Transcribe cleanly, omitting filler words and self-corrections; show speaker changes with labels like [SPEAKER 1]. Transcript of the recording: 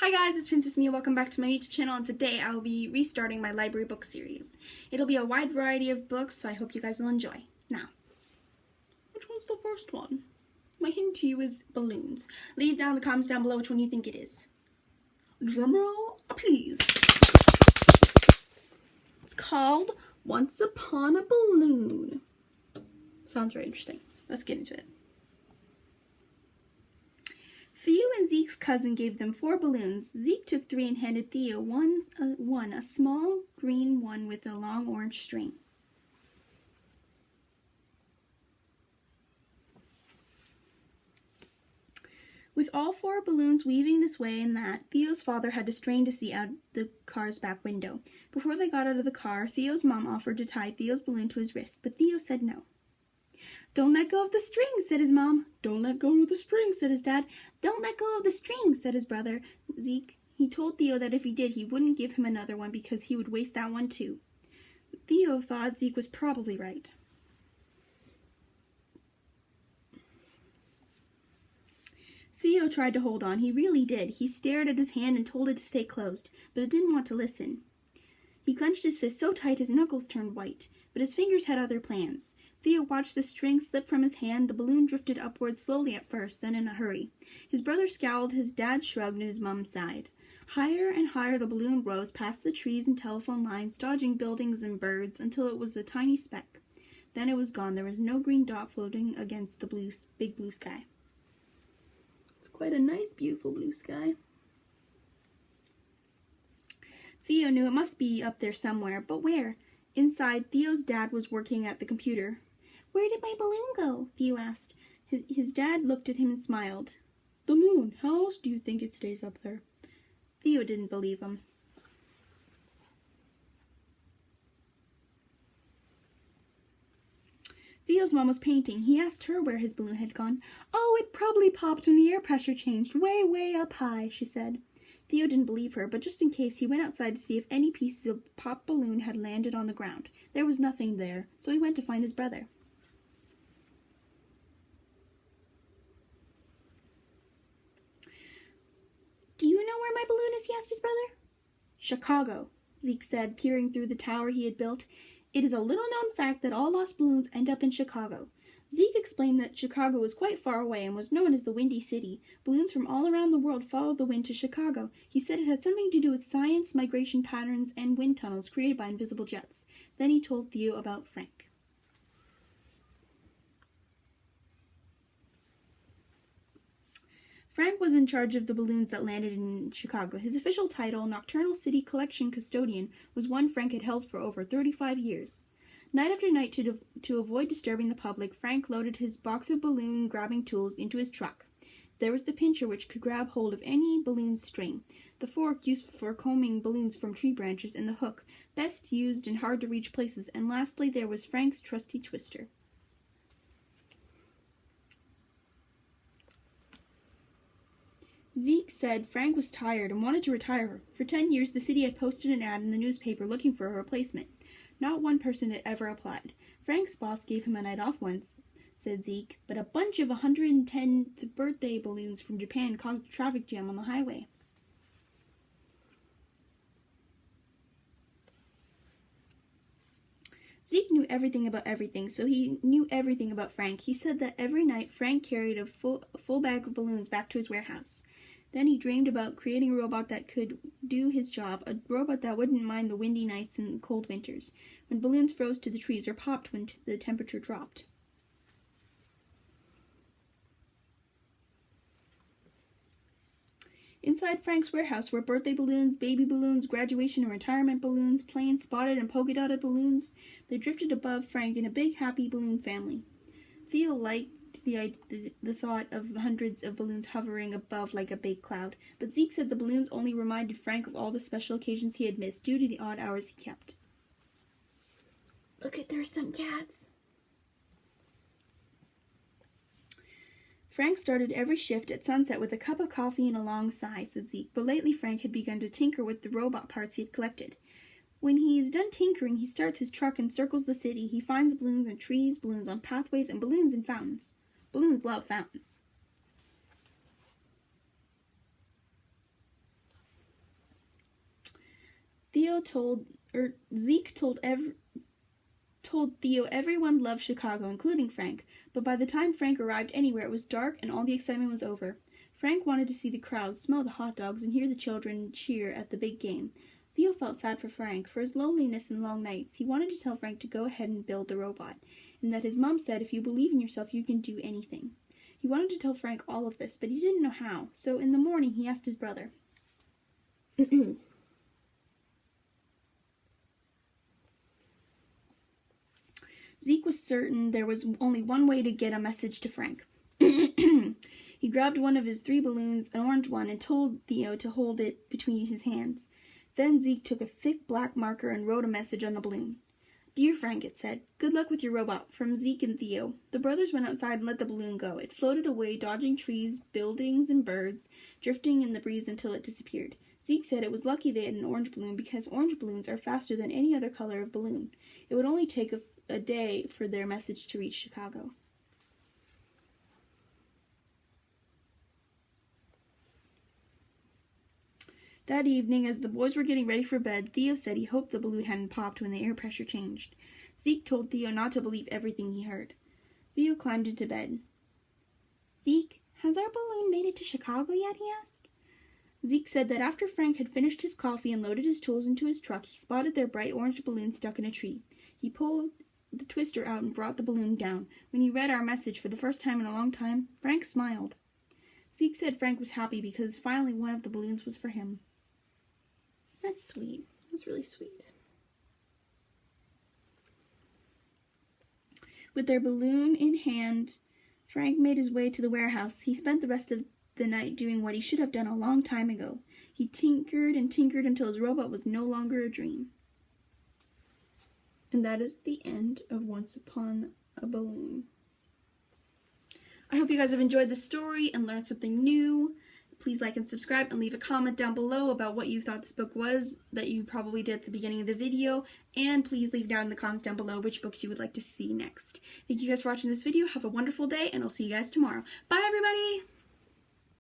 [SPEAKER 1] Hi guys, it's Princess Mia. Welcome back to my YouTube channel, and today I will be restarting my library book series. It'll be a wide variety of books, so I hope you guys will enjoy. Now, which one's the first one? My hint to you is balloons. Leave down the comments down below which one you think it is. Drumroll, please. It's called Once Upon a Balloon. Sounds very interesting. Let's get into it. Theo and Zeke's cousin gave them 4 balloons. Zeke took 3 and handed Theo one, a small green one with a long orange string. With all 4 balloons weaving this way and that, Theo's father had to strain to see out the car's back window. Before they got out of the car, Theo's mom offered to tie Theo's balloon to his wrist, but Theo said no. "Don't let go of the string," said his mom. "Don't let go of the string," said his dad. "Don't let go of the string," said his brother, Zeke. He told Theo that if he did, he wouldn't give him another one because he would waste that one too. Theo thought Zeke was probably right. Theo tried to hold on. He really did. He stared at his hand and told it to stay closed, but it didn't want to listen. He clenched his fist so tight his knuckles turned white, but his fingers had other plans. Theo watched the string slip from his hand. The balloon drifted upwards slowly at first, then in a hurry. His brother scowled, his dad shrugged, and his mum sighed. Higher and higher the balloon rose past the trees and telephone lines, dodging buildings and birds, until it was a tiny speck. Then it was gone. There was no green dot floating against the big blue sky. It's quite a nice, beautiful blue sky. Theo knew it must be up there somewhere, but where? Inside, Theo's dad was working at the computer. "Where did my balloon go?" Theo asked. His dad looked at him and smiled. "The moon. How else do you think it stays up there?" Theo didn't believe him. Theo's mom was painting. He asked her where his balloon had gone. "Oh, it probably popped when the air pressure changed way, way up high," she said. Theo didn't believe her, but just in case, he went outside to see if any pieces of popped balloon had landed on the ground. There was nothing there, so he went to find his brother. "Do you know where my balloon is?" he asked his brother. "Chicago," Zeke said, peering through the tower he had built. "It is a little-known fact that all lost balloons end up in Chicago." Zeke explained that Chicago was quite far away and was known as the Windy City. Balloons from all around the world followed the wind to Chicago. He said it had something to do with science, migration patterns, and wind tunnels created by invisible jets. Then he told Theo about Frank. Frank was in charge of the balloons that landed in Chicago. His official title, Nocturnal City Collection Custodian, was one Frank had held for over 35 years. Night after night, to avoid disturbing the public, Frank loaded his box of balloon-grabbing tools into his truck. There was the pincher, which could grab hold of any balloon string, the fork used for combing balloons from tree branches, and the hook, best used in hard-to-reach places, and lastly there was Frank's trusty twister. Zeke said Frank was tired and wanted to retire. For 10 years, the city had posted an ad in the newspaper looking for a replacement. Not one person had ever applied. Frank's boss gave him a night off once, said Zeke, but a bunch of 110th birthday balloons from Japan caused a traffic jam on the highway. Zeke knew everything about everything, so he knew everything about Frank. He said that every night Frank carried a full bag of balloons back to his warehouse. Then he dreamed about creating a robot that could do his job, a robot that wouldn't mind the windy nights and cold winters, when balloons froze to the trees or popped when the temperature dropped. Inside Frank's warehouse were birthday balloons, baby balloons, graduation and retirement balloons, plain, spotted, and polka-dotted balloons. They drifted above Frank in a big, happy balloon family. Theo liked the thought of hundreds of balloons hovering above like a big cloud, but Zeke said the balloons only reminded Frank of all the special occasions he had missed due to the odd hours he kept. "Look, there's some cats." Frank started every shift at sunset with a cup of coffee and a long sigh, said Zeke, but lately Frank had begun to tinker with the robot parts he had collected. When he's done tinkering, he starts his truck and circles the city. He finds balloons on trees, balloons on pathways, and balloons in fountains. Balloons love fountains. Zeke told Theo everyone loved Chicago, including Frank, but by the time Frank arrived anywhere, it was dark and all the excitement was over. Frank wanted to see the crowd, smell the hot dogs, and hear the children cheer at the big game. Theo felt sad for Frank. For his loneliness and long nights, he wanted to tell Frank to go ahead and build the robot, and that his mom said if you believe in yourself, you can do anything. He wanted to tell Frank all of this, but he didn't know how, so in the morning he asked his brother. Zeke was certain there was only one way to get a message to Frank. He grabbed one of his 3 balloons, an orange one, and told Theo to hold it between his hands. Then Zeke took a thick black marker and wrote a message on the balloon. "Dear Frank," it said, "good luck with your robot, from Zeke and Theo." The brothers went outside and let the balloon go. It floated away, dodging trees, buildings, and birds, drifting in the breeze until it disappeared. Zeke said it was lucky they had an orange balloon because orange balloons are faster than any other color of balloon. It would only take a day for their message to reach Chicago. That evening, as the boys were getting ready for bed, Theo said he hoped the balloon hadn't popped when the air pressure changed. Zeke told Theo not to believe everything he heard. Theo climbed into bed. "Zeke, has our balloon made it to Chicago yet?" he asked. Zeke said that after Frank had finished his coffee and loaded his tools into his truck, he spotted their bright orange balloon stuck in a tree. He pulled the twister out and brought the balloon down. When he read our message for the first time in a long time, Frank smiled. Zeke said Frank was happy because finally one of the balloons was for him. That's sweet. That's really sweet. With their balloon in hand, Frank made his way to the warehouse. He spent the rest of the night doing what he should have done a long time ago. He tinkered and tinkered until his robot was no longer a dream. And that is the end of Once Upon a Balloon. I hope you guys have enjoyed the story and learned something new. Please like and subscribe and leave a comment down below about what you thought this book was that you probably did at the beginning of the video. And please leave down in the comments down below which books you would like to see next. Thank you guys for watching this video. Have a wonderful day and I'll see you guys tomorrow. Bye everybody!